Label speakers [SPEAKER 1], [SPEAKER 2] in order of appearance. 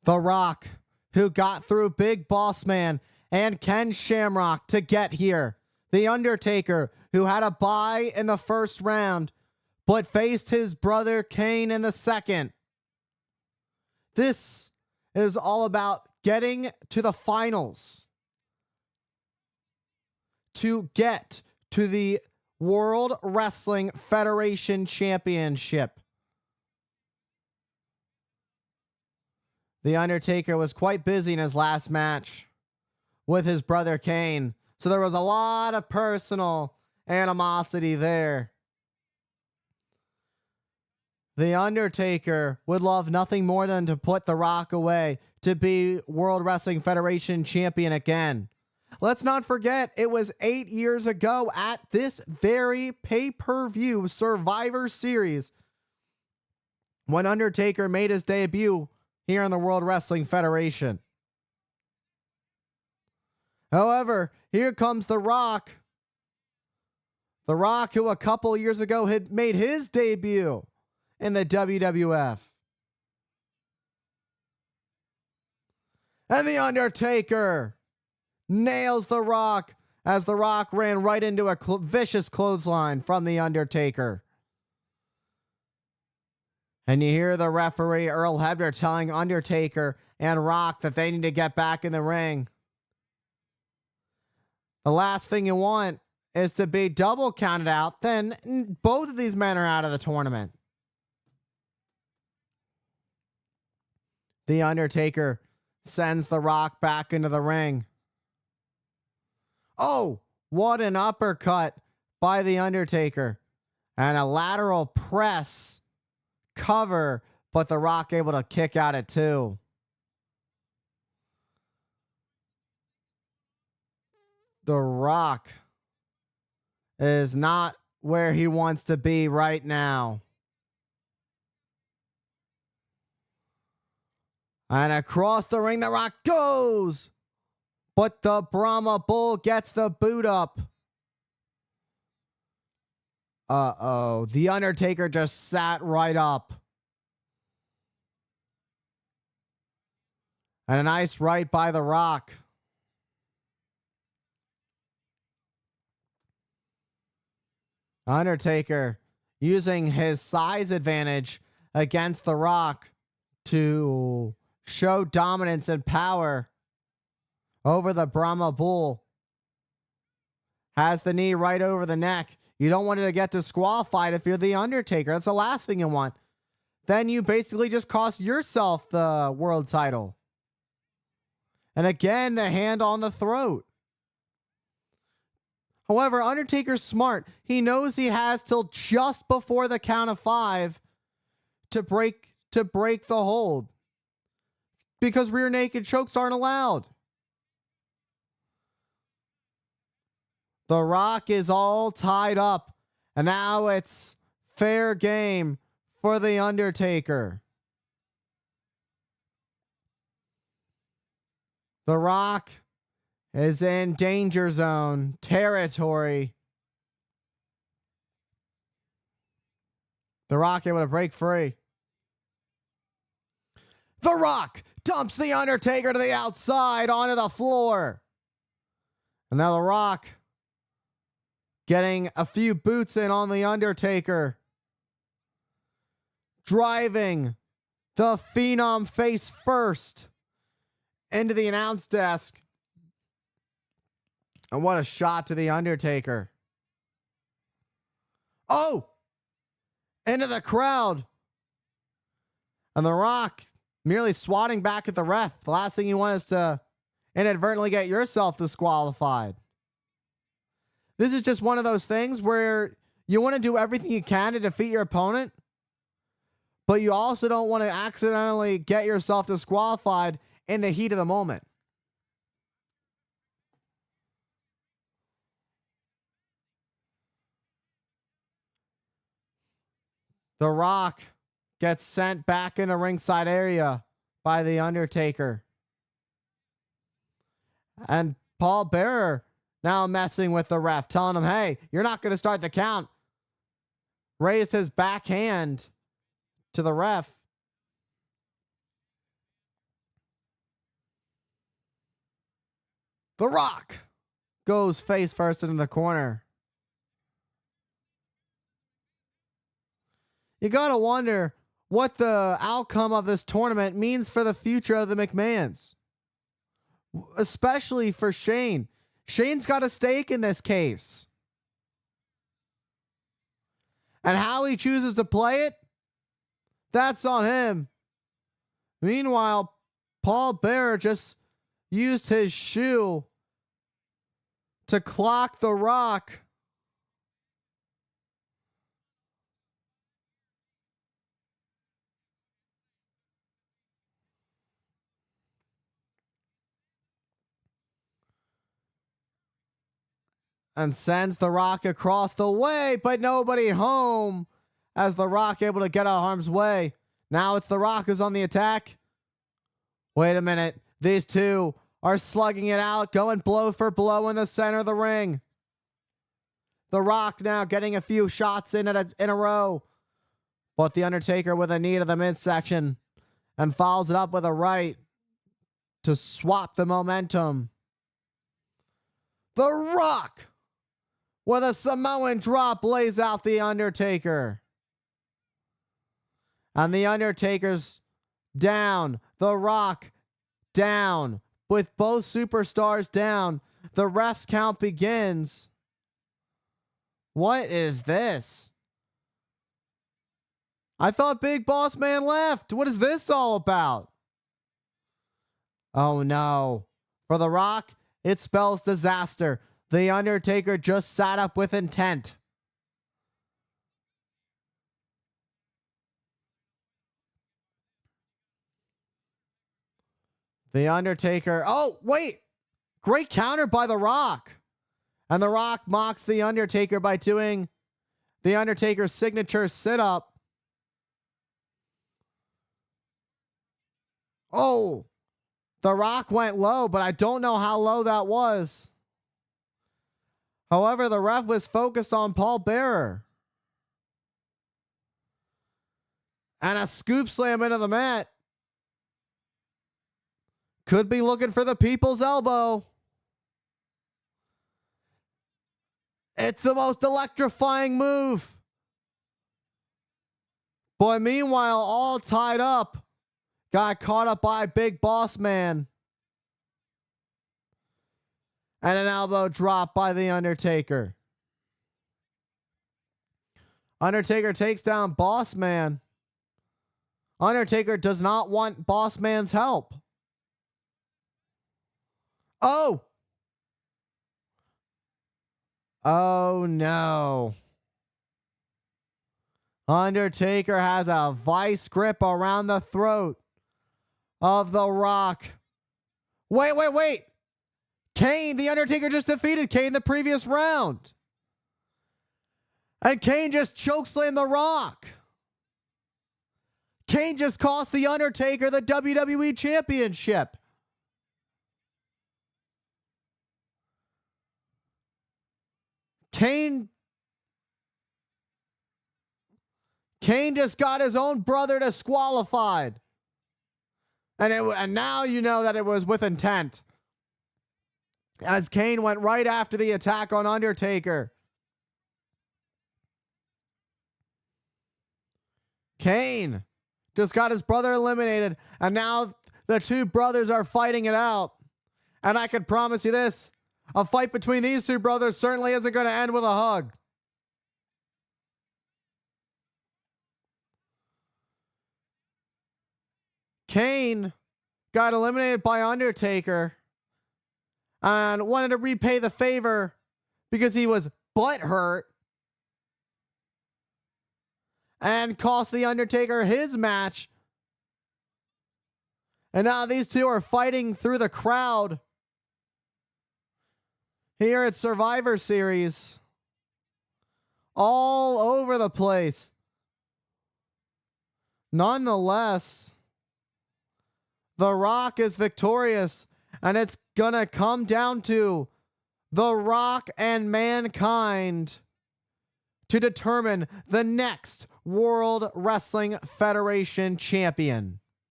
[SPEAKER 1] The Rock, who got through Big Boss Man and Ken Shamrock to get here. The Undertaker, who had a bye in the first round, but faced his brother Kane in the second. This is all about getting to the finals to get to the World Wrestling Federation Championship. The Undertaker was quite busy in his last match with his brother Kane, so there was a lot of personal animosity there. The Undertaker would love nothing more than to put The Rock away to be World Wrestling Federation champion again. Let's not forget, it was 8 years ago at this very pay-per-view Survivor Series when Undertaker made his debut here in the World Wrestling Federation. However, here comes The Rock. The Rock, who a couple years ago had made his debut in the WWF. And The Undertaker nails The Rock as The Rock ran right into a vicious clothesline from The Undertaker. And you hear the referee, Earl Hebner, telling Undertaker and Rock that they need to get back in the ring. The last thing you want is to be double counted out. Then both of these men are out of the tournament. The Undertaker sends The Rock back into the ring. Oh, what an uppercut by The Undertaker. And a lateral press cover, but The Rock able to kick out at 2. The Rock is not where he wants to be right now. And across the ring, The Rock goes. But the Brahma Bull gets the boot up. Uh-oh. The Undertaker just sat right up. And a nice right by The Rock. Undertaker using his size advantage against The Rock to show dominance and power over the Brahma Bull. Has the knee right over the neck. You don't want it to get disqualified if you're The Undertaker. That's the last thing you want. Then you basically just cost yourself the world title. And again, the hand on the throat. However, Undertaker's smart. He knows he has till just before the count of 5 to break the hold. Because rear naked chokes aren't allowed. The Rock is all tied up. And now it's fair game for The Undertaker. The Rock is in danger zone territory. The Rock able to break free. The Rock dumps The Undertaker to the outside onto the floor. And now The Rock getting a few boots in on The Undertaker. Driving the Phenom face first into the announce desk. And what a shot to The Undertaker. Oh! Into the crowd. And The Rock merely swatting back at the ref. The last thing you want is to inadvertently get yourself disqualified. This is just one of those things where you want to do everything you can to defeat your opponent, but you also don't want to accidentally get yourself disqualified in the heat of the moment. The Rock gets sent back in the ringside area by The Undertaker. And Paul Bearer now messing with the ref, telling him, hey, you're not going to start the count. Raised his backhand to the ref. The Rock goes face first into the corner. You gotta wonder what the outcome of this tournament means for the future of the McMahons, especially for Shane. Shane's got a stake in this case. And how he chooses to play it, that's on him. Meanwhile, Paul Bearer just used his shoe to clock The Rock. And sends The Rock across the way, but nobody home as The Rock able to get out of harm's way. Now it's The Rock who's on the attack. Wait a minute. These two are slugging it out, going blow for blow in the center of the ring. The Rock now getting a few shots in a row. But The Undertaker with a knee to the midsection and follows it up with a right to swap the momentum. The Rock with a Samoan drop lays out The Undertaker. And The Undertaker's down. The Rock down. With both superstars down, the ref's count begins. What is this? I thought Big Boss Man left. What is this all about? Oh no. For The Rock, it spells disaster. The Undertaker just sat up with intent. The Undertaker. Oh, wait. Great counter by The Rock. And The Rock mocks The Undertaker by doing The Undertaker's signature sit-up. Oh, The Rock went low, but I don't know how low that was. However, the ref was focused on Paul Bearer. And a scoop slam into the mat. Could be looking for the people's elbow. It's the most electrifying move. But meanwhile, all tied up. Got caught up by Big Boss Man. And an elbow drop by The Undertaker. Undertaker takes down Boss Man. Undertaker does not want Boss Man's help. Oh! Oh no. Undertaker has a vice grip around the throat of The Rock. Wait. Kane, The Undertaker just defeated Kane the previous round. And Kane just chokeslammed The Rock. Kane just cost The Undertaker the WWE Championship. Kane just got his own brother disqualified. And now you know that it was with intent. As Kane went right after the attack on Undertaker. Kane just got his brother eliminated. And now the two brothers are fighting it out. And I can promise you this. A fight between these two brothers certainly isn't going to end with a hug. Kane got eliminated by Undertaker and wanted to repay the favor because he was butthurt and cost The Undertaker his match. And now these two are fighting through the crowd here at Survivor Series. All over the place. Nonetheless, The Rock is victorious, and it's gonna come down to The Rock and Mankind to determine the next World Wrestling Federation champion.